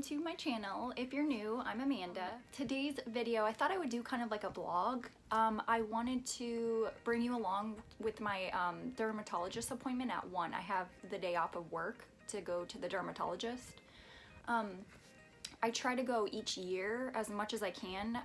welcome to my channel. If you're new, I'm Amanda. Today's video, I thought I would do kind of like a vlog. I wanted to bring you along with my dermatologist appointment at 1. I have the day off of work to go to the dermatologist. I try to go each year as much as I can.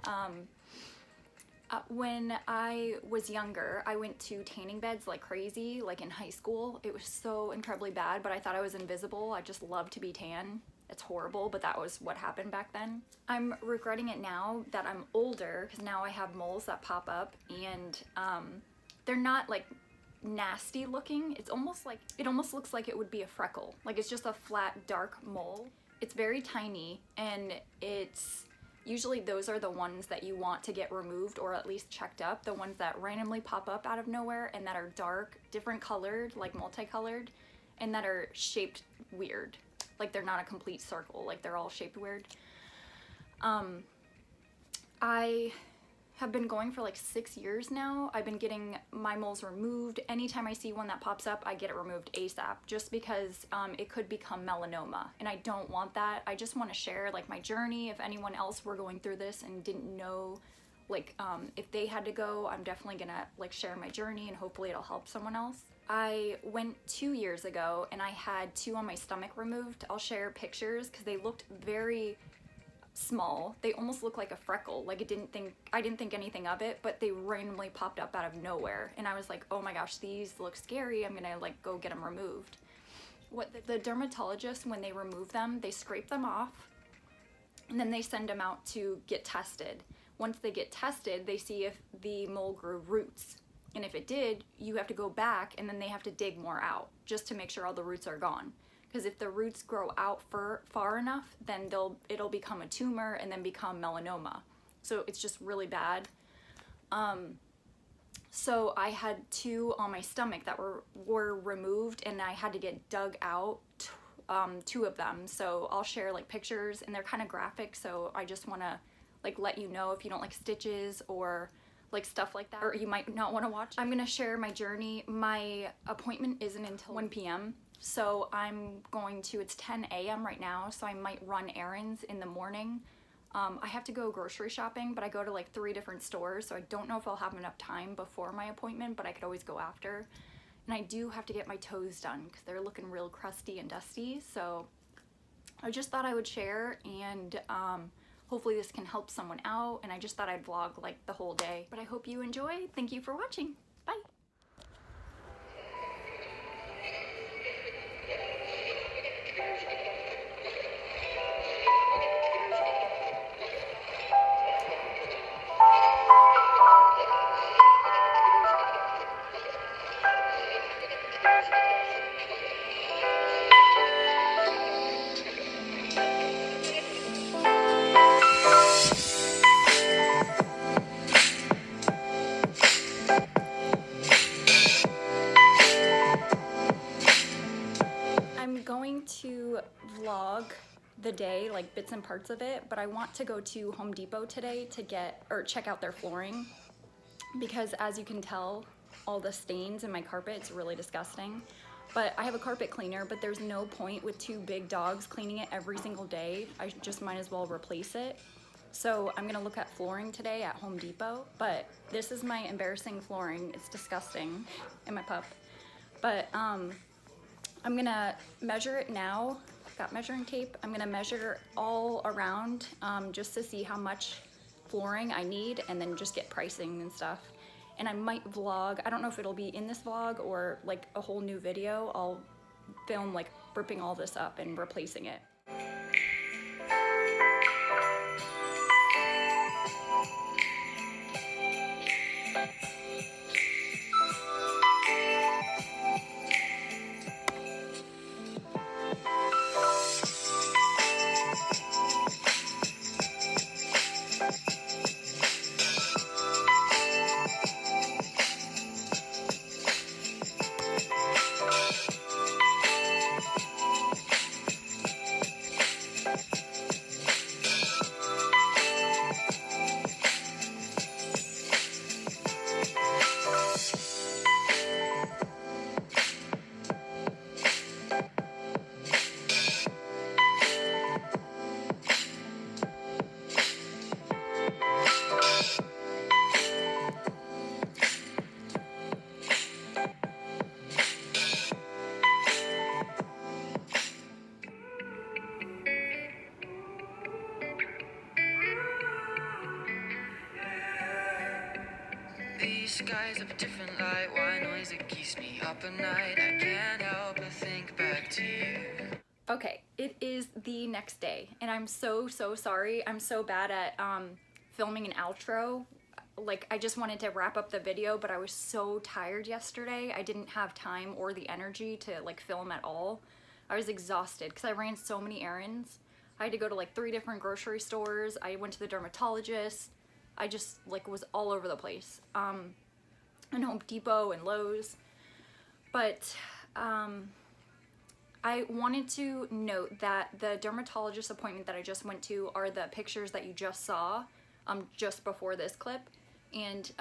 When I was younger, I went to tanning beds like crazy, like in high school. It was so incredibly bad, but I thought I was invisible. I just loved to be tan. It's horrible, but that was what happened back then. I'm regretting it now that I'm older, because now I have moles that pop up, and they're not like nasty looking. It almost looks like it would be a freckle. Like it's just a flat, dark mole. It's very tiny, and usually those are the ones that you want to get removed or at least checked up. The ones that randomly pop up out of nowhere and that are dark, different colored, like multicolored, and that are shaped weird. Like they're not a complete circle, like they're all shaped weird. I have been going for like 6 years now. I've been getting my moles removed. Anytime I see one that pops up, I get it removed ASAP, just because it could become melanoma, and I don't want that. I just want to share like my journey. If anyone else were going through this and didn't know, like if they had to go, I'm definitely gonna like share my journey, and hopefully it'll help someone else. I went 2 years ago and I had 2 on my stomach removed. I'll share pictures because they looked very small. They almost look like a freckle. Like I didn't think anything of it, but they randomly popped up out of nowhere, and I was like, oh my gosh, these look scary. I'm gonna like go get them removed. What the dermatologist, when they remove them, they scrape them off and then they send them out to get tested. Once they get tested, they see if the mole grew roots, and if it did, you have to go back and then they have to dig more out just to make sure all the roots are gone. Because if the roots grow out far enough, then it'll become a tumor and then become melanoma. So it's just really bad. So I had 2 on my stomach that were removed, and I had to get dug out, 2 of them. So I'll share like pictures, and they're kind of graphic. So I just want to like let you know if you don't like stitches or like stuff like that, or you might not want to watch. I'm gonna share my journey. My appointment isn't until 1 p.m. So it's 10 a.m. right now, so I might run errands in the morning. I have to go grocery shopping, but I go to like 3 different stores, so I don't know if I'll have enough time before my appointment, but I could always go after. And I do have to get my toes done because they're looking real crusty and dusty, so I just thought I would share, and hopefully this can help someone out, and I just thought I'd vlog like the whole day. But I hope you enjoy. Thank you for watching. Bye! I'm going to vlog the day, like bits and parts of it, but I want to go to Home Depot today to check out their flooring, because as you can tell, all the stains in my carpet, it's really disgusting. But I have a carpet cleaner, but there's no point with 2 big dogs cleaning it every single day. I just might as well replace it. So I'm gonna look at flooring today at Home Depot, but this is my embarrassing flooring. It's disgusting, and my pup. But I'm gonna measure it now. Got measuring tape. I'm gonna measure all around just to see how much flooring I need, and then just get pricing and stuff. And I might vlog. I don't know if it'll be in this vlog or like a whole new video. I'll film like ripping all this up and replacing it. skies of a different light. Why noise that keeps me up at night? I can't help but think back to you. Okay, it is the next day, and I'm so sorry. I'm so bad at filming an outro. Like, I just wanted to wrap up the video, but I was so tired yesterday. I didn't have time or the energy to like film at all. I was exhausted because I ran so many errands. I had to go to like 3 different grocery stores. I went to the dermatologist. I just like was all over the place. And Home Depot and Lowe's. But I wanted to note that the dermatologist appointment that I just went to are the pictures that you just saw just before this clip. And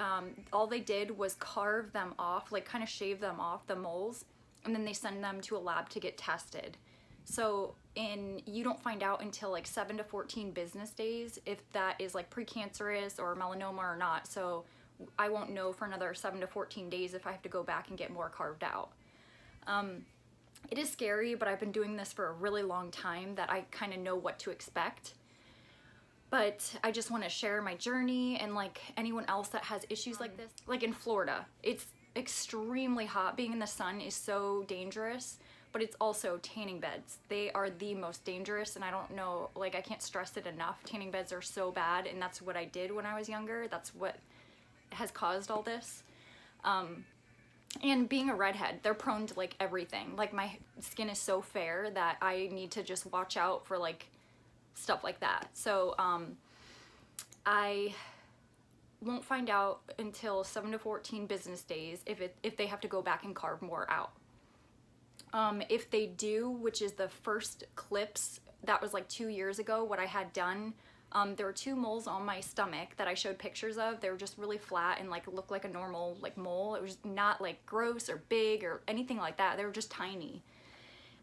all they did was carve them off, like kind of shave them off, the moles, and then they send them to a lab to get tested. So you don't find out until like 7 to 14 business days if that is like precancerous or melanoma or not. So I won't know for another 7 to 14 days if I have to go back and get more carved out. It is scary, but I've been doing this for a really long time that I kind of know what to expect. But I just want to share my journey, and like anyone else that has issues like this. Like in Florida, it's extremely hot. Being in the sun is so dangerous, but it's also tanning beds. They are the most dangerous, and I don't know, like I can't stress it enough. Tanning beds are so bad, and that's what I did when I was younger. That's what has caused all this. And being a redhead, they're prone to like everything. Like my skin is so fair that I need to just watch out for like stuff like that. So I won't find out until 7 to 14 business days if they have to go back and carve more out. If they do, which is the first clips, that was like 2 years ago, what I had done, there were 2 moles on my stomach that I showed pictures of. They were just really flat and like looked like a normal like mole. It was not like gross or big or anything like that. They were just tiny.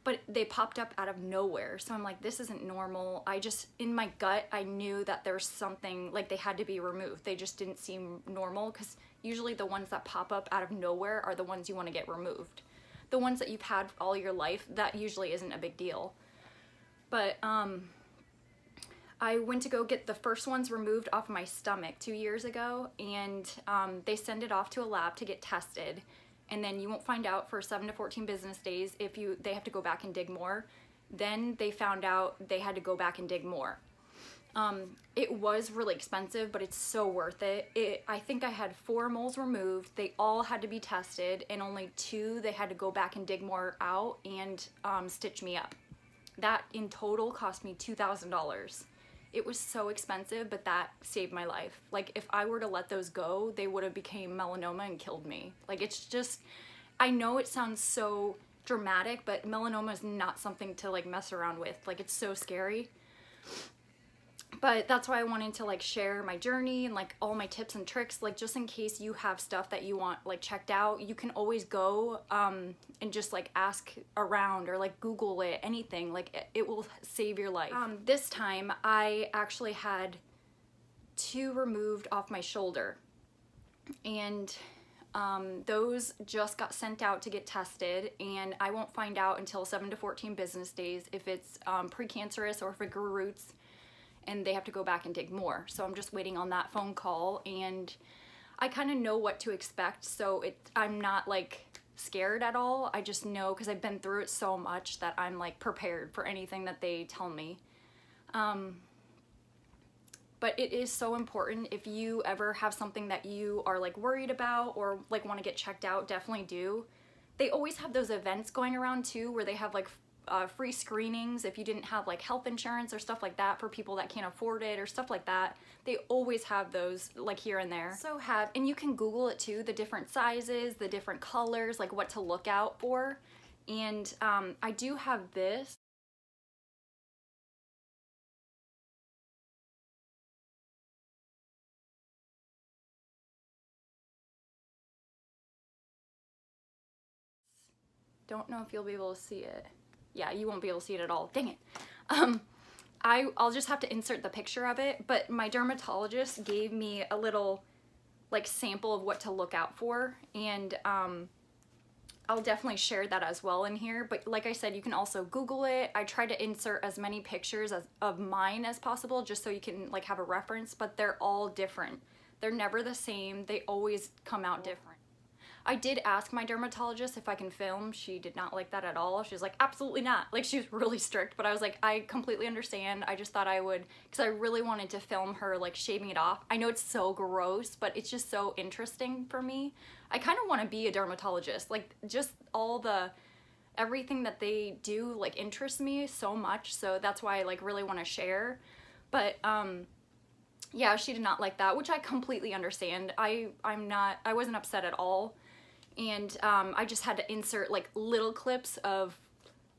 But they popped up out of nowhere. So I'm like, this isn't normal. I just, in my gut, I knew that there's something, like they had to be removed. They just didn't seem normal, because usually the ones that pop up out of nowhere are the ones you want to get removed. The ones that you've had all your life, that usually isn't a big deal. But I went to go get the first ones removed off my stomach 2 years ago, and they send it off to a lab to get tested. And then you won't find out for 7 to 14 business days if they have to go back and dig more. Then they found out they had to go back and dig more. It was really expensive, but it's so worth it. I think I had 4 moles removed. They all had to be tested, and only 2 they had to go back and dig more out and stitch me up. That in total cost me $2,000. It was so expensive, but that saved my life. Like if I were to let those go, they would have became melanoma and killed me. Like it's just, I know it sounds so dramatic, but melanoma is not something to like mess around with. Like it's so scary. But that's why I wanted to like share my journey and like all my tips and tricks, like just in case you have stuff that you want like checked out, you can always go and just like ask around or like Google it, anything, like it will save your life. This time I actually had 2 removed off my shoulder, and those just got sent out to get tested, and I won't find out until 7 to 14 business days if it's precancerous or if it grew roots, and they have to go back and dig more. So I'm just waiting on that phone call, and I kind of know what to expect, so I'm not like scared at all. I just know, because I've been through it so much, that I'm like prepared for anything that they tell me. But it is so important, if you ever have something that you are like worried about or like want to get checked out, definitely do. They always have those events going around too, where they have like free screenings if you didn't have like health insurance or stuff like that for people that can't afford it or stuff like that. They always have those like here and there. And you can Google it too, the different sizes, the different colors, like what to look out for. And I do have this. Don't know if you'll be able to see it. Yeah, you won't be able to see it at all. Dang it. I'll just have to insert the picture of it, but my dermatologist gave me a little like sample of what to look out for, and I'll definitely share that as well in here. But like I said, you can also Google it. I try to insert as many pictures of mine as possible, just so you can like have a reference, but they're all different. They're never the same. They always come out different. I did ask my dermatologist if I can film. She did not like that at all. She was like, absolutely not. Like, she was really strict, but I was like, I completely understand. I just thought I would, because I really wanted to film her, like, shaving it off. I know it's so gross, but it's just so interesting for me. I kind of want to be a dermatologist. Like, just everything that they do, like, interests me so much, so that's why I, like, really want to share. But, yeah, she did not like that, which I completely understand. I wasn't upset at all. And I just had to insert like little clips of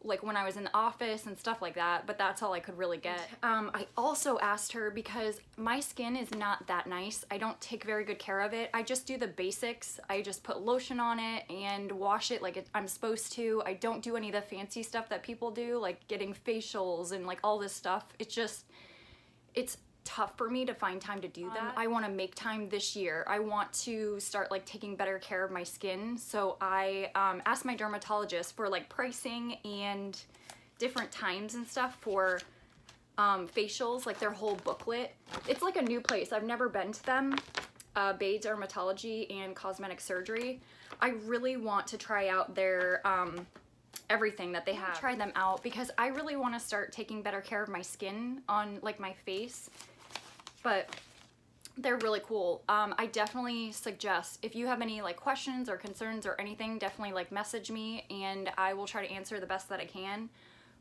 like when I was in the office and stuff like that, but that's all I could really get. I also asked her, because my skin is not that nice. I don't take very good care of it. I just do the basics. I just put lotion on it and wash it like I'm supposed to. I don't do any of the fancy stuff that people do, like getting facials and like all this stuff. It's tough for me to find time to do that. I want to make time this year. I want to start like taking better care of my skin. So I asked my dermatologist for like pricing and different times and stuff for facials, like their whole booklet. It's like a new place. I've never been to them. Bay Dermatology and Cosmetic Surgery. I really want to try out their everything that they have. Try them out because I really want to start taking better care of my skin on like my face. But they're really cool. I definitely suggest, if you have any like questions or concerns or anything, definitely like message me and I will try to answer the best that I can.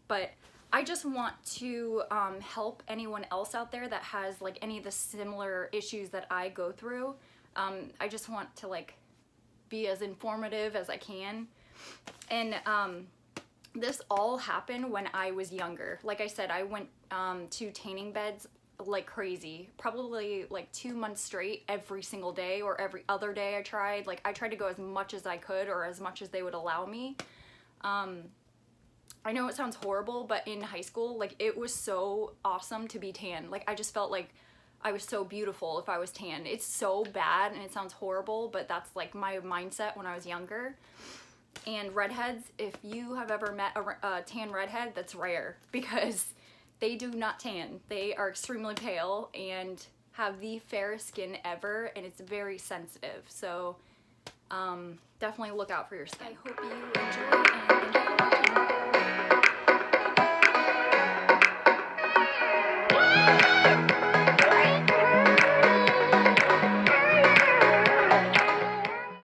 But I just want to help anyone else out there that has like any of the similar issues that I go through. I just want to like be as informative as I can. And this all happened when I was younger. Like I said, I went to tanning beds like crazy, probably like 2 months straight, every single day or every other day. I tried to go as much as I could or as much as they would allow me. I know it sounds horrible, but in high school, like it was so awesome to be tan. Like I just felt like I was so beautiful if I was tan. It's so bad and it sounds horrible, but that's like my mindset when I was younger. And redheads, if you have ever met a tan redhead, that's rare because they do not tan. They are extremely pale and have the fairest skin ever, and it's very sensitive. So definitely look out for your skin. I hope you enjoy, and thank you for watching.